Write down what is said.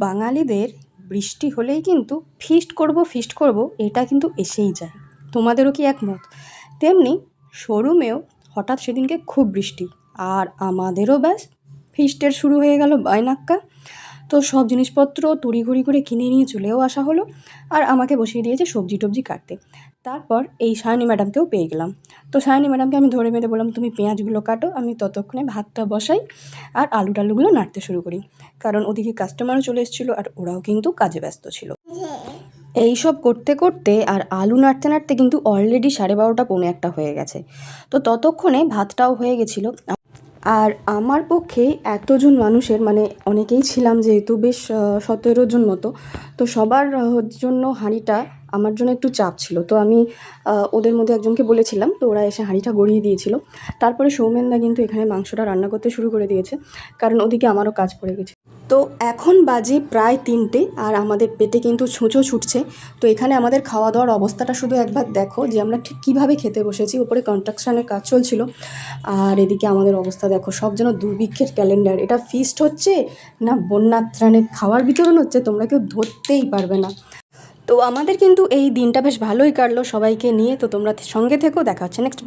বাঙালিদের বৃষ্টি হলেই কিন্তু ফিস্ট করব এটা কিন্তু এসেই যায়। তোমাদেরও কি একমত? তেমনি শোরুমেও হঠাৎ সেদিনকে খুব বৃষ্টি, আর আমাদেরও ব্যাস ফিস্টের শুরু হয়ে গেল বাইনাক্কা। তো সব জিনিসপত্র তড়িঘড়ি করে কিনে নিয়ে চলেও আসা হলো, আর আমাকে বসিয়ে দিয়েছে সবজি টবজি কাটতে। তারপর এই সায়নী ম্যাডামকেও পেয়ে গেলাম। তো সায়নী ম্যাডামকে আমি ধরে বেঁধে বললাম, তুমি পেঁয়াজগুলো কাটো, আমি ততক্ষণে ভাতটা বসাই আর আলু টালুগুলো নাড়তে শুরু করি, কারণ ওদিকে কাস্টমারও চলে এসেছিলো আর ওরাও কিন্তু কাজে ব্যস্ত ছিল। এই সব করতে করতে আর আলু নাড়তে নাড়তে কিন্তু অলরেডি 12:30 পৌনে 1 হয়ে গেছে। তো ততক্ষণে ভাতটাও হয়ে গেছিলো। আর আমার পক্ষে এতজন মানুষের মানে অনেকেই ছিলাম যেহেতু, বেশ 17 জন মতো, তো সবার জন্য হাঁড়িটা আমার জন্য একটু চাপ ছিল। তো আমি ওদের মধ্যে একজনকে বলেছিলাম, তো ওরা এসে হাঁড়িটা গড়িয়ে দিয়েছিল। তারপরে সৌমেনদা কিন্তু এখানে মাংসটা রান্না করতে শুরু করে দিয়েছে, কারণ ওদিকে আমারও কাজ পড়ে গেছে। তো এখন বাজে প্রায় 3টে, আর আমাদের পেটে কিন্তু ছুঁচো ছুটছে। তো এখানে আমাদের খাওয়া দাওয়ার অবস্থাটা শুধু একবার দেখো যে আমরা ঠিক কীভাবে খেতে বসেছি। উপরে কনস্ট্রাকশানের কাজ চলছিল, আর এদিকে আমাদের অবস্থা দেখো, সব যেন দুর্ভিক্ষের ক্যালেন্ডার। এটা ফিস্ট হচ্ছে না বন্যা ত্রাণে খাওয়ার বিতরণ হচ্ছে, তোমরা কেউ ধরতেই পারবে না। তো আমাদের কিন্তু এই দিনটা বেশ ভালোই কাটলো সবাইকে নিয়ে। তো তোমরা সঙ্গে থেকো, দেখা হচ্ছে নেক্সট।